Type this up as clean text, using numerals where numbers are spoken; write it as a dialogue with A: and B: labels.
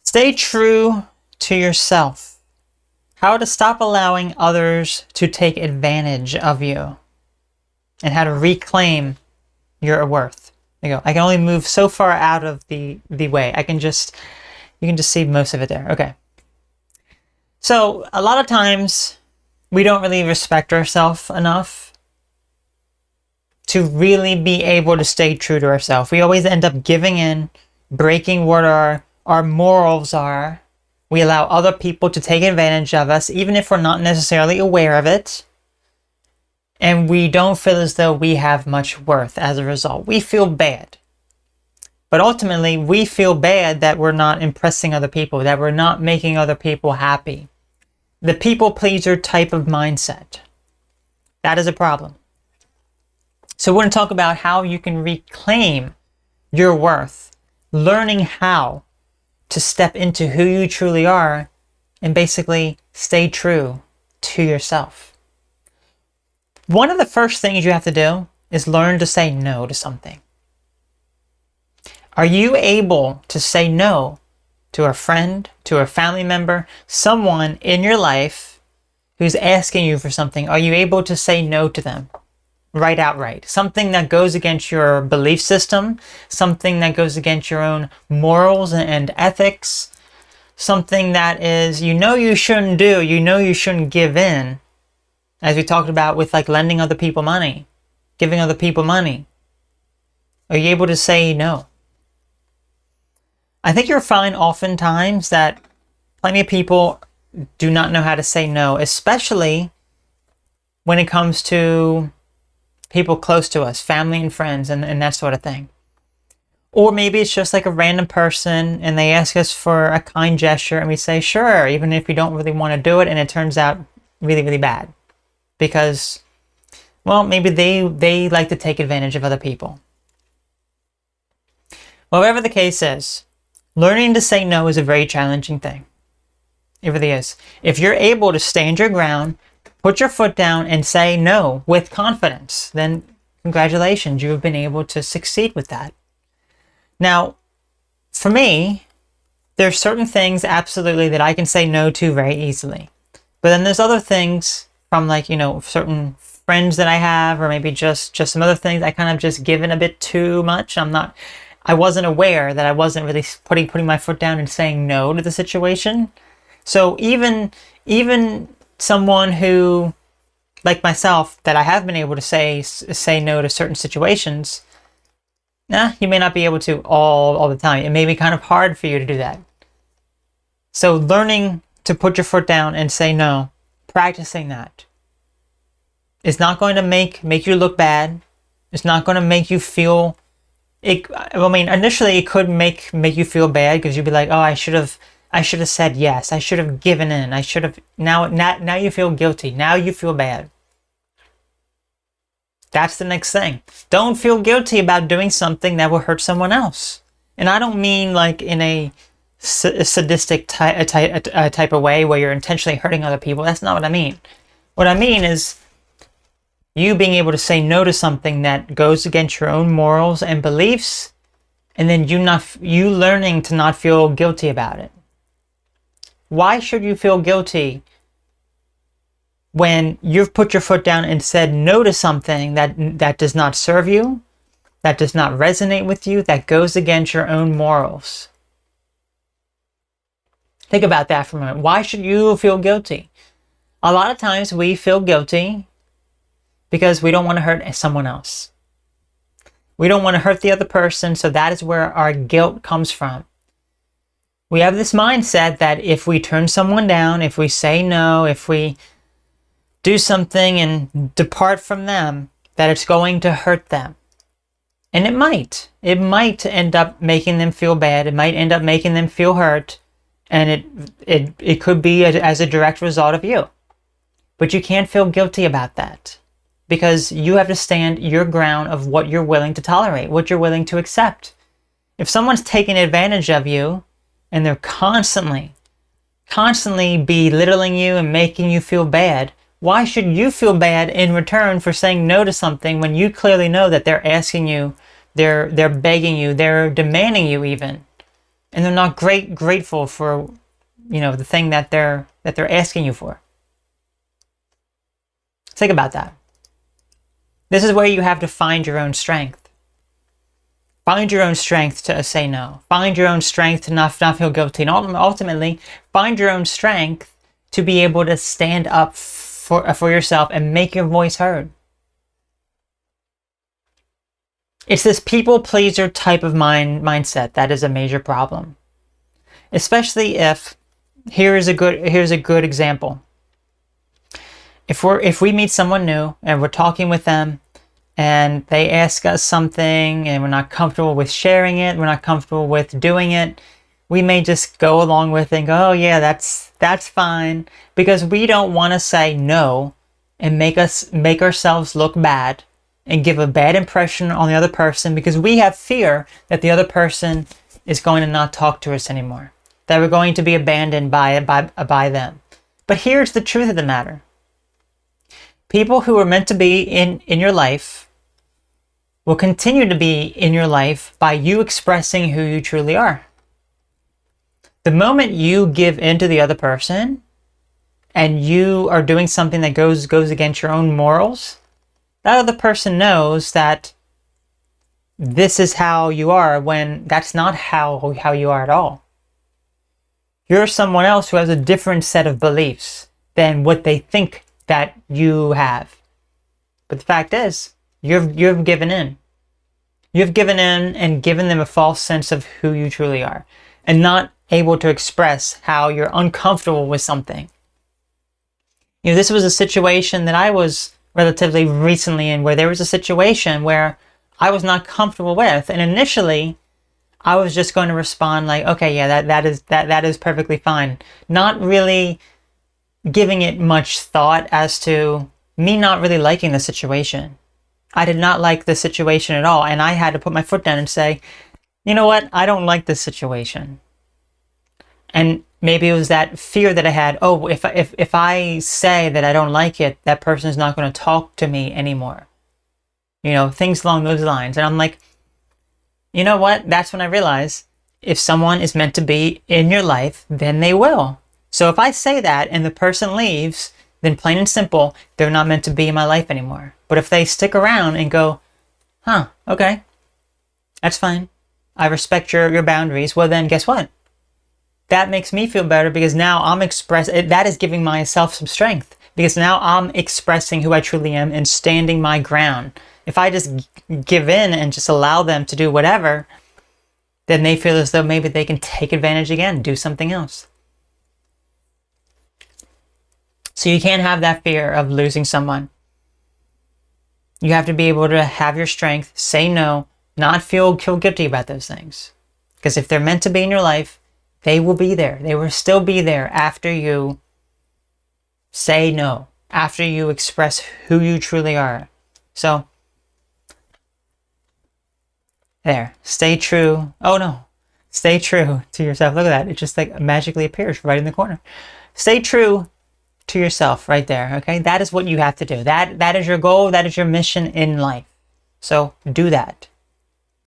A: Stay true to yourself. How to stop allowing others to take advantage of you. And how to reclaim your worth. There you go. I can only move so far out of the way. You can just see most of it there. Okay. So a lot of times we don't really respect ourselves enough to really be able to stay true to ourselves. We always end up giving in, breaking what our morals are. We allow other people to take advantage of us, even if we're not necessarily aware of it. And we don't feel as though we have much worth as a result. We feel bad. But ultimately, we feel bad that we're not impressing other people, that we're not making other people happy. The people pleaser type of mindset. That is a problem. So we're going to talk about how you can reclaim your worth, learning how to step into who you truly are and basically stay true to yourself. One of the first things you have to do is learn to say no to something. Are you able to say no to a friend, to a family member, someone in your life who's asking you for something? Are you able to say no to them? Right outright. Something that goes against your belief system, something that goes against your own morals and ethics, something that is, you shouldn't do, you shouldn't give in. As we talked about with like lending other people money, giving other people money. Are you able to say no? I think you'll find oftentimes that plenty of people do not know how to say no, especially when it comes to people close to us, family and friends, and that sort of thing. Or maybe it's just like a random person and they ask us for a kind gesture and we say sure, even if we don't really want to do it, and it turns out really, really bad. Because, well, maybe they like to take advantage of other people. Whatever the case is, learning to say no is a very challenging thing. It really is. If you're able to stand your ground, put your foot down and say no with confidence, then congratulations, you have been able to succeed with that. Now, for me, there's certain things absolutely that I can say no to very easily. But then there's other things from certain friends that I have, or maybe just some other things I kind of just given a bit too much. I wasn't aware that I wasn't really putting my foot down and saying no to the situation. So even someone who, like myself, that I have been able to say no to certain situations, you may not be able to all the time. It may be kind of hard for you to do that. So learning to put your foot down and say no, practicing that, is not going to make you look bad. It's not going to make you feel initially it could make you feel bad because you'd be like, oh, I should have said yes. I should have given in. I should have. Now you feel guilty. Now you feel bad. That's the next thing. Don't feel guilty about doing something that will hurt someone else. And I don't mean like in a sadistic type of way where you're intentionally hurting other people. That's not what I mean. What I mean is you being able to say no to something that goes against your own morals and beliefs, and then you learning to not feel guilty about it. Why should you feel guilty when you've put your foot down and said no to something that does not serve you, that does not resonate with you, that goes against your own morals? Think about that for a moment. Why should you feel guilty? A lot of times we feel guilty because we don't want to hurt someone else. We don't want to hurt the other person, so that is where our guilt comes from. We have this mindset that if we turn someone down, if we say no, if we do something and depart from them, that it's going to hurt them. And it might. It might end up making them feel bad. It might end up making them feel hurt. And it could be as a direct result of you. But you can't feel guilty about that, because you have to stand your ground of what you're willing to tolerate, what you're willing to accept. If someone's taking advantage of you and they're constantly belittling you and making you feel bad, why should you feel bad in return for saying no to something when you clearly know that they're asking you, they're begging you, they're demanding you even and they're not grateful for, the thing that they're asking you for. Think about that. This is where you have to find your own strength. Find your own strength to say no. Find your own strength to not feel guilty. And ultimately, find your own strength to be able to stand up for yourself and make your voice heard. It's this people pleaser type of mindset that is a major problem. Especially if, here's a good example. If we meet someone new and we're talking with them and they ask us something and we're not comfortable with sharing it, we're not comfortable with doing it, we may just go along with it and go, oh yeah, that's fine, because we don't want to say no and make ourselves look bad and give a bad impression on the other person, because we have fear that the other person is going to not talk to us anymore, that we're going to be abandoned by them. But here's the truth of the matter. People who are meant to be in your life will continue to be in your life by you expressing who you truly are. The moment you give in to the other person and you are doing something that goes against your own morals, that other person knows that this is how you are, when that's not how you are at all. You're someone else who has a different set of beliefs than what they think that you have. But the fact is, you've given in. You've given in and given them a false sense of who you truly are, and not able to express how you're uncomfortable with something. This was a situation that I was relatively recently in, where there was a situation where I was not comfortable with, and initially I was just going to respond like, okay, yeah, that is perfectly fine, not really giving it much thought as to me not really liking the situation. I did not like the situation at all, and I had to put my foot down and say, you know what, I don't like this situation. And maybe it was that fear that I had, oh, if I say that I don't like it, that person's not going to talk to me anymore. Things along those lines. And I'm like, you know what, that's when I realized, if someone is meant to be in your life, then they will. So if I say that and the person leaves, then plain and simple, they're not meant to be in my life anymore. But if they stick around and go, okay, that's fine, I respect your boundaries, well then guess what? That makes me feel better, because now that is giving myself some strength, because now I'm expressing who I truly am and standing my ground. If I just give in and just allow them to do whatever, then they feel as though maybe they can take advantage again, do something else. So you can't have that fear of losing someone. You have to be able to have your strength, say no, not feel guilty about those things. Because if they're meant to be in your life, they will be there. They will still be there after you say no, after you express who you truly are. So, there. Stay true. Oh no. Stay true to yourself. Look at that. It just like magically appears right in the corner. Stay true to yourself right there. Okay. That is what you have to do. That is your goal. That is your mission in life. So do that.